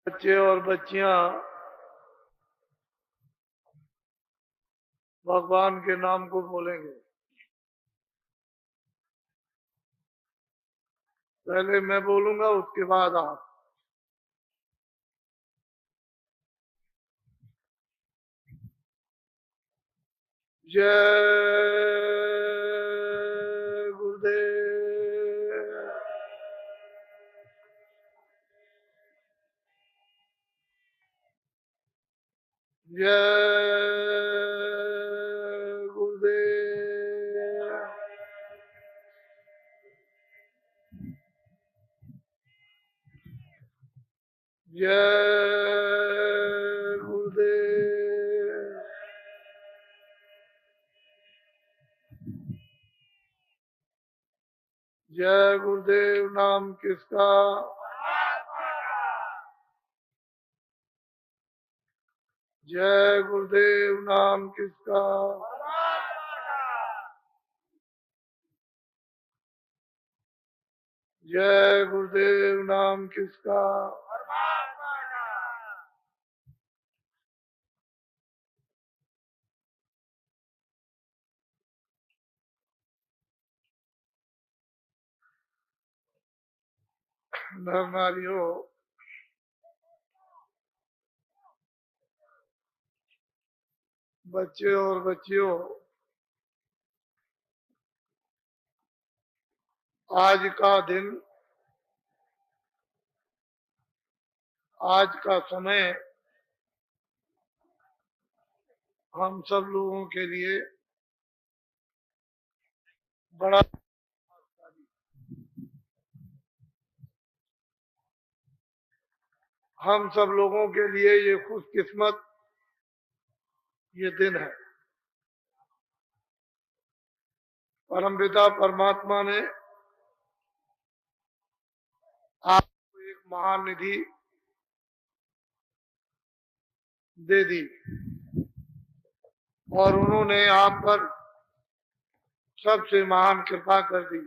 बच्चे और बच्चियां भगवान के नाम को बोलेंगे। पहले मैं बोलूंगा, उसके बाद आप। जय गुरुदेव। जय गुरुदेव। जय गुरुदेव। जय गुरुदेव नाम किसका? जय गुरुदेव नाम किसका? जय गुरुदेव नाम किसका? नर नारियों, बच्चे और बच्चियों, आज का दिन, आज का समय हम सब लोगों के लिए बड़ा, हम सब लोगों के लिए ये खुशकिस्मत ये दिन है। परमपिता परमात्मा ने आपको एक महान निधि दे दी और उन्होंने आप पर सबसे महान कृपा कर दी।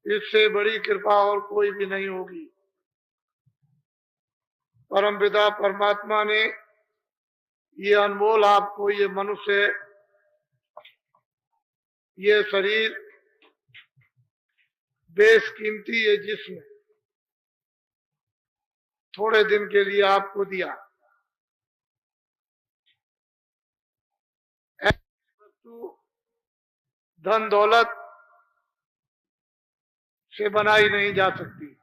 इससे बड़ी कृपा और कोई भी नहीं होगी। परमपिता परमात्मा ने ये अनमोल आपको ये मनुष्य, ये शरीर, बेशकीमती ये जिस्म थोड़े दिन के लिए आपको दिया। ऐसी वस्तु धन दौलत से बनाई नहीं जा सकती।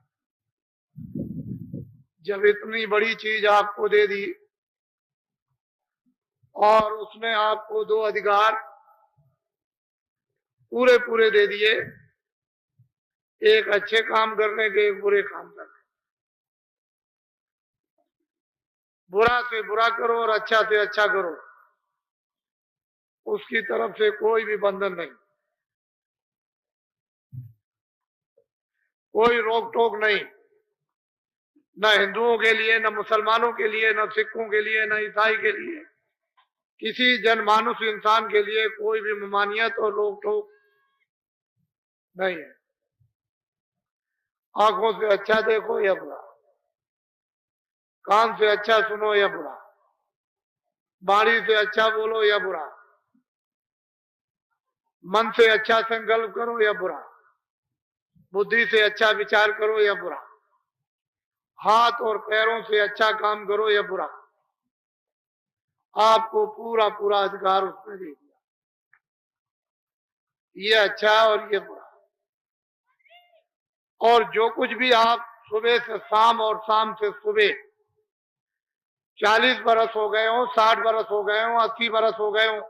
जब इतनी बड़ी चीज आपको दे दी और उसमें आपको दो अधिकार पूरे पूरे दे दिए, एक अच्छे काम करने के, एक बुरे काम करने। बुरा से बुरा करो और अच्छा से अच्छा करो, उसकी तरफ से कोई भी बंधन नहीं, कोई रोक टोक नहीं, न हिंदुओं के लिए, न मुसलमानों के लिए, न सिखों के लिए, न ईसाई के लिए, किसी जनमानुष इंसान के लिए कोई भी ममानियत और रोक टोक नहीं है। आंखों से अच्छा देखो या बुरा, कान से अच्छा सुनो या बुरा, वाणी से अच्छा बोलो या बुरा, मन से अच्छा संकल्प करो या बुरा, बुद्धि से अच्छा विचार करो या बुरा, हाथ और पैरों से अच्छा काम करो या बुरा, आपको पूरा पूरा अधिकार उसने दे दिया। ये अच्छा और ये बुरा। और जो कुछ भी आप सुबह से शाम और शाम से सुबह 40 बरस हो गए हो, 60 बरस हो गए हो, 80 बरस हो गए हो,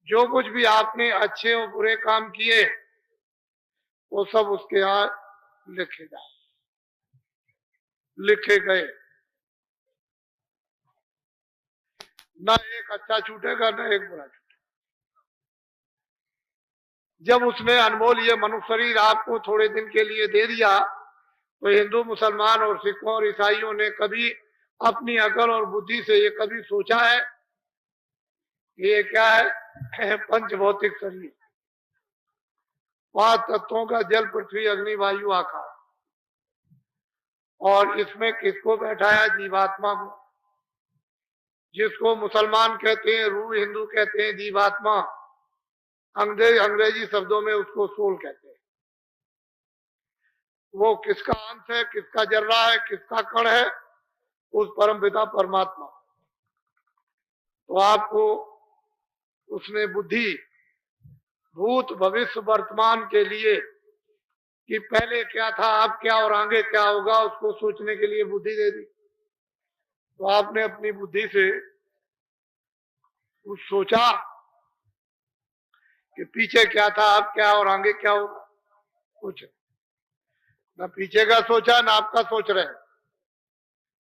जो कुछ भी आपने अच्छे और बुरे काम किए वो सब उसके यहाँ लिखे जाए, लिखे गए। ना एक अच्छा छूटेगा, ना एक बुरा छूटेगा। जब उसने अनमोल ये मनुष्य शरीर आपको थोड़े दिन के लिए दे दिया, तो हिंदू मुसलमान और सिखों और ईसाइयों ने कभी अपनी अकल और बुद्धि से ये कभी सोचा है ये क्या है? पंच भौतिक शरीर, 5 तत्वों का जल पृथ्वी अग्नि वायु आकाश, और इसमें किसको बैठाया? जीवात्मा को, जिसको मुसलमान कहते हैं, रूह हिंदू कहते हैं जीवात्मा, अंग्रेजी शब्दों में उसको सोल कहते हैं। वो किसका अंश है, किसका जर्रा है, किसका कण है? उस परमपिता परमात्मा। तो आपको उसने बुद्धि भूत भविष्य वर्तमान के लिए कि पहले क्या था, अब क्या और आगे क्या होगा, उसको सोचने के लिए बुद्धि दे दी। तो आपने अपनी बुद्धि से कुछ सोचा कि पीछे क्या था, अब क्या और आगे क्या होगा? कुछ ना पीछे का सोचा, ना आपका सोच रहे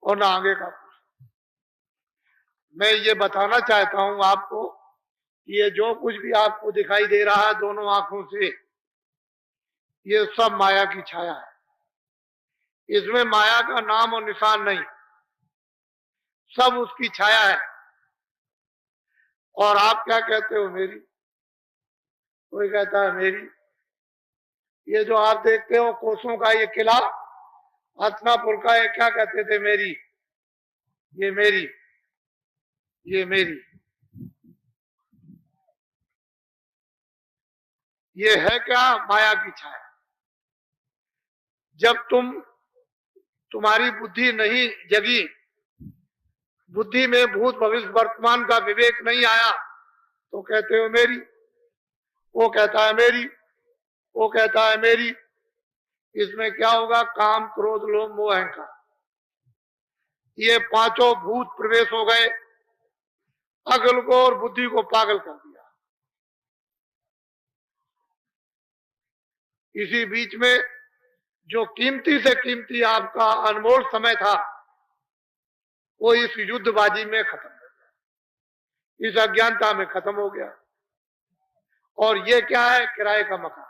और ना आगे का। मैं ये बताना चाहता हूं आपको, ये जो कुछ भी आपको दिखाई दे रहा है दोनों आंखों से, ये सब माया की छाया है। इसमें माया का नाम और निशान नहीं, सब उसकी छाया है। और आप क्या कहते हो? मेरी। कोई कहता है मेरी। ये जो आप देखते हो कोसों का ये किला हसनापुर का, ये क्या कहते थे? मेरी। ये मेरी, ये मेरी। ये है क्या? माया की छाया। जब तुम्हारी बुद्धि नहीं जगी, बुद्धि में भूत भविष्य वर्तमान का विवेक नहीं आया, तो कहते हो मेरी। वो कहता है मेरी, वो कहता है मेरी। इसमें क्या होगा? काम, क्रोध, लोभ, मोह, अहंकार, ये पांचों भूत प्रवेश हो गए, अकल को और बुद्धि को पागल कर दिया। इसी बीच में जो कीमती से कीमती आपका अनमोल समय था, वो इस युद्धबाजी में खत्म हो गया, इस अज्ञानता में खत्म हो गया। और ये क्या है? किराए का मकान।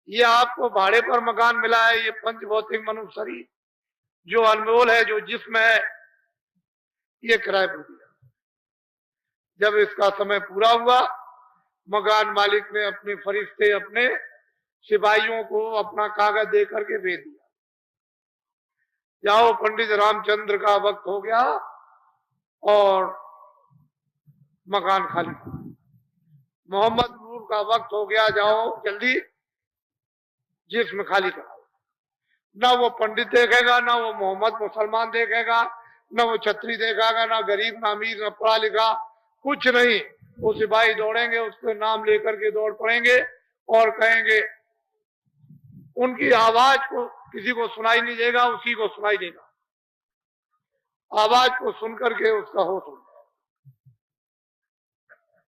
ये आपको भाड़े पर मकान मिला है, ये पंच भौतिक मनुष्य शरीर जो अनमोल है, जो जिस्म है, ये किराए पर दिया। जब इसका समय पूरा हुआ, मकान मालिक ने अपने फरिश्ते, अपने सिपाहियों को अपना कागज दे करके भेज दिया, जाओ पंडित रामचंद्र का वक्त हो गया और मकान खाली। मोहम्मद नूर का वक्त हो गया, जाओ जल्दी जिस्म खाली कराओ। ना वो पंडित देखेगा, ना वो मोहम्मद मुसलमान देखेगा, ना वो छत्री देखेगा, ना गरीब, ना अमीर, ना पढ़ा लिखा, कुछ नहीं। वो सिपाही दौड़ेंगे, उसके नाम लेकर के दौड़ पड़ेंगे और कहेंगे, उनकी आवाज को किसी को सुनाई नहीं देगा, उसी को सुनाई देगा। आवाज को सुनकर के उसका होश हो जाएगा,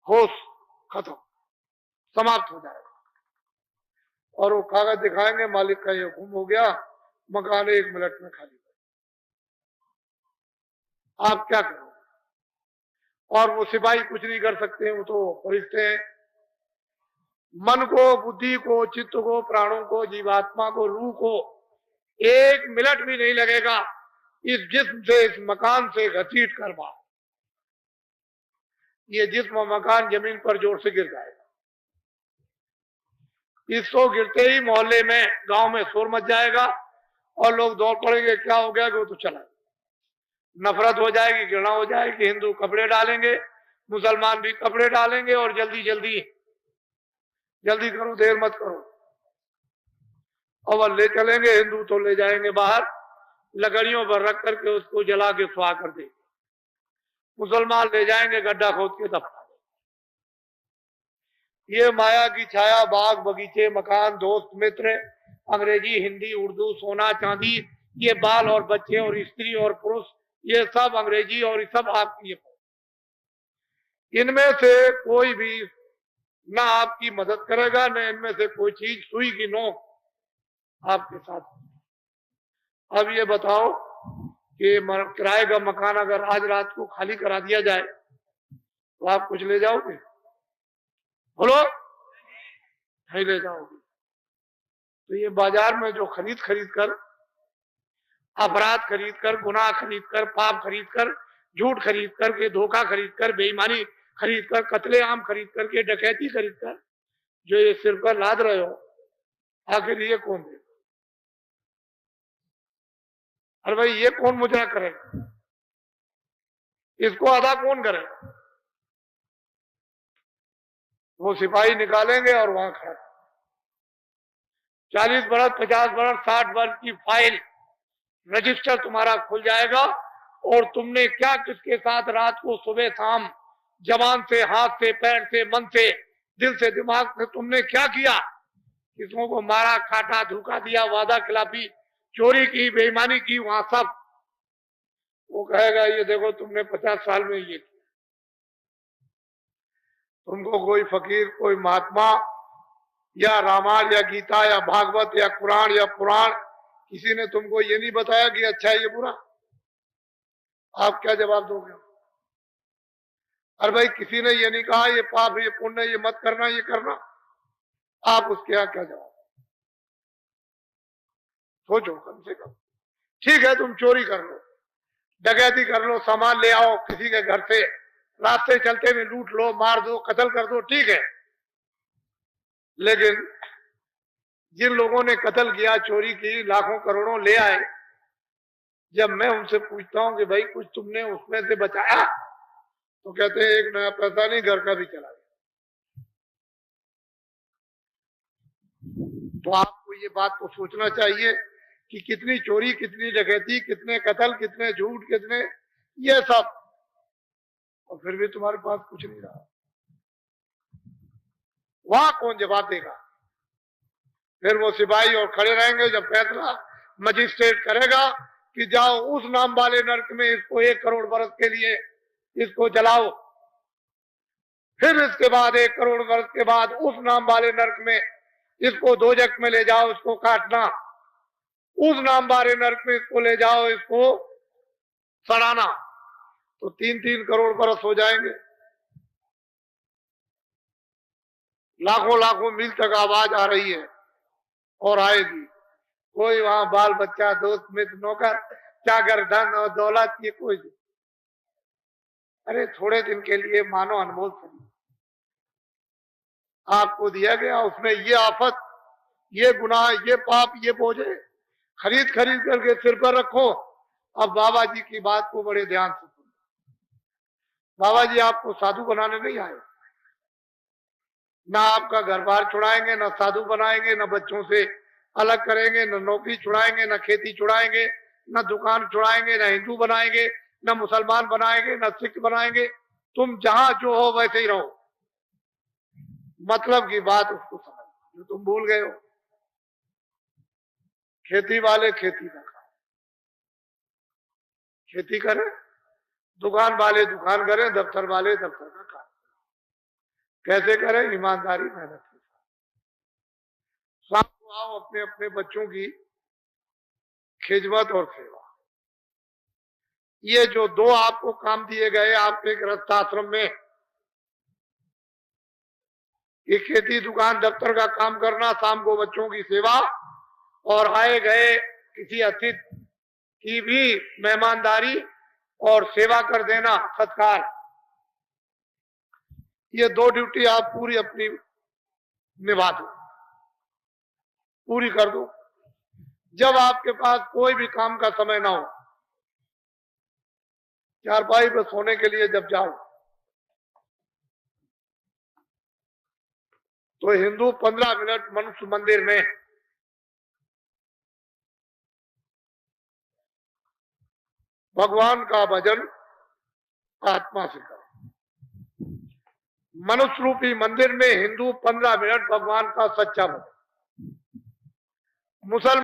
होश खत्म, समाप्त हो जाएगा। और वो कागज दिखाएंगे, मालिक का ये हुक्म हो गया, मकान 1 मिनट में खाली। आप क्या करोगे? और वो सिपाही कुछ नहीं कर सकते, वो तो फरिश्ते हैं। मन को, बुद्धि को, चित्त को, प्राणों को, जीवात्मा को, रूह को 1 मिनट भी नहीं लगेगा इस जिस्म से, इस मकान से घसीट कर बाहर। ये जिस्म मकान जमीन पर जोर से गिर जाएगा। इसको गिरते ही मोहल्ले में, गांव में शोर मच जाएगा और लोग दौड़ पड़ेंगे, क्या हो गया कि वो तो चला। नफरत हो जाएगी, घृणा हो जाएगी, हिंदू कपड़े डालेंगे, मुसलमान भी कपड़े डालेंगे और जल्दी जल्दी जल्दी करो, देर मत करो, और ले चलेंगे। हिंदू तो ले जाएंगे बाहर, लकड़ियों पर रख करके उसको जला के सुहा कर देंगे। मुसलमान ले जाएंगे, गड्ढा खोद के दफना। ये माया की छाया, बाग बगीचे, मकान, दोस्त मित्र, अंग्रेजी, हिंदी, उर्दू, सोना चांदी, ये बाल और बच्चे और स्त्री और पुरुष, ये सब अंग्रेजी और सब आपकी। इनमें से कोई भी ना आपकी मदद करेगा, न इनमें से कोई चीज सुई की नोक आपके साथ। अब ये बताओ कि किराए का मकान अगर आज रात को खाली करा दिया जाए तो आप कुछ ले जाओगे? बोलो, नहीं ले जाओगे। तो ये बाजार में जो खरीद कर, अपराध खरीद कर, गुनाह खरीद कर, पाप खरीद कर, झूठ खरीद करके, धोखा खरीद कर, बेईमानी खरीद कर, कत्लेआम खरीद करके, डकैती खरीद कर जो ये सिर पर लाद रहे हो, आखिर ये कौन देगा? अरे भाई ये कौन मुजरा करेगा, इसको अदा कौन करेगा? वो सिपाही निकालेंगे और वहां खड़ा 40 बरस 50 बरस 60 बरस की फाइल रजिस्टर तुम्हारा खुल जाएगा, और तुमने क्या किसके साथ रात को सुबह शाम जबान से, हाथ से, पैर से, मन से, दिल से, दिमाग से तुमने क्या किया, किसों को मारा, काटा, धोखा दिया, वादा खिलाफी, चोरी की, बेईमानी की, वहां सब वो कहेगा ये देखो तुमने 50 साल में ये किया। तुमको कोई फकीर, कोई महात्मा या रामायण या गीता या भागवत या कुरान या पुराण किसी ने तुमको ये नहीं बताया कि अच्छा है ये बुरा, आप क्या जवाब दोगे? अरे भाई किसी ने ये नहीं कहा ये पाप, ये पुण्य, ये मत करना, ये करना, आप उसके यहाँ क्या जवाब? सोचो कम से कम। ठीक है तुम चोरी कर लो, डकैती कर लो, सामान ले आओ किसी के घर से, रास्ते चलते में लूट लो, मार दो, कत्ल कर दो, ठीक है, लेकिन जिन लोगों ने कत्ल किया, चोरी की, लाखों करोड़ों ले आए, जब मैं उनसे पूछता हूं कि भाई कुछ तुमने उसमें से बचाया, तो कहते हैं एक नया पैसा नहीं, घर का भी चला गया। तो आपको ये बात को सोचना चाहिए कि कितनी चोरी, कितनी डकैती, कितने कत्ल, कितने झूठ, कितने ये सब, और फिर भी तुम्हारे पास कुछ नहीं रहा, वहां कौन जवाब देगा? फिर वो सिपाही और खड़े रहेंगे जब फैसला मजिस्ट्रेट करेगा कि जाओ उस नाम वाले नरक में इसको 1 करोड़ बरस के लिए इसको जलाओ, फिर इसके बाद 1 करोड़ बरस के बाद उस नाम वाले नरक में इसको दोजख में ले जाओ, इसको काटना, उस नाम वाले नरक में इसको ले जाओ, इसको सड़ाना, तो 3-3 करोड़ बरस हो जाएंगे। लाखों लाखों मील तक आवाज आ रही है और आएगी। कोई वहां बाल बच्चा, दोस्त मित्र, नौकर चाकर, धन और दौलत, ये कोई नहीं। अरे थोड़े दिन के लिए मानो अनमोल समय आपको दिया गया, उसमें ये आफत, ये गुनाह, ये पाप, ये बोझे खरीद खरीद करके सिर पर रखो। अब बाबा जी की बात को बड़े ध्यान से सुनो। बाबा जी आपको साधु बनाने नहीं आए, ना आपका घर बार छुड़ाएंगे, ना साधु बनाएंगे, ना बच्चों से अलग करेंगे, ना नौकरी छुड़ाएंगे, ना खेती छुड़ाएंगे, ना दुकान छुड़ाएंगे, ना हिंदू बनाएंगे, ना मुसलमान बनाएंगे, ना सिख बनाएंगे। तुम जहां जो हो वैसे ही रहो, मतलब की बात उसको समझ, जो तुम भूल गए हो। खेती वाले खेती का काम, खेती करें, दुकान वाले दुकान करें, दफ्तर वाले दफ्तर का काम। कैसे करें? ईमानदारी, मेहनत के साथ। शाम को आओ अपने अपने बच्चों की खिदमत और सेवा। ये जो 2 आपको काम दिए गए आपके गृहस्थ आश्रम में, ये खेती, दुकान, दफ्तर का काम करना, शाम को बच्चों की सेवा, और आए गए किसी अतिथि की भी मेहमानदारी और सेवा कर देना, सत्कार, ये 2 ड्यूटी आप पूरी अपनी निभा दो, पूरी कर दो। जब आपके पास कोई भी काम का समय ना हो, चारपाई पर सोने के लिए जब जाओ, तो हिंदू 15 मिनट मनुष्य मंदिर में भगवान का भजन आत्मा से करो। मनुष्य रूपी मंदिर में हिंदू 15 मिनट भगवान का सच्चा भजन, मुसलमान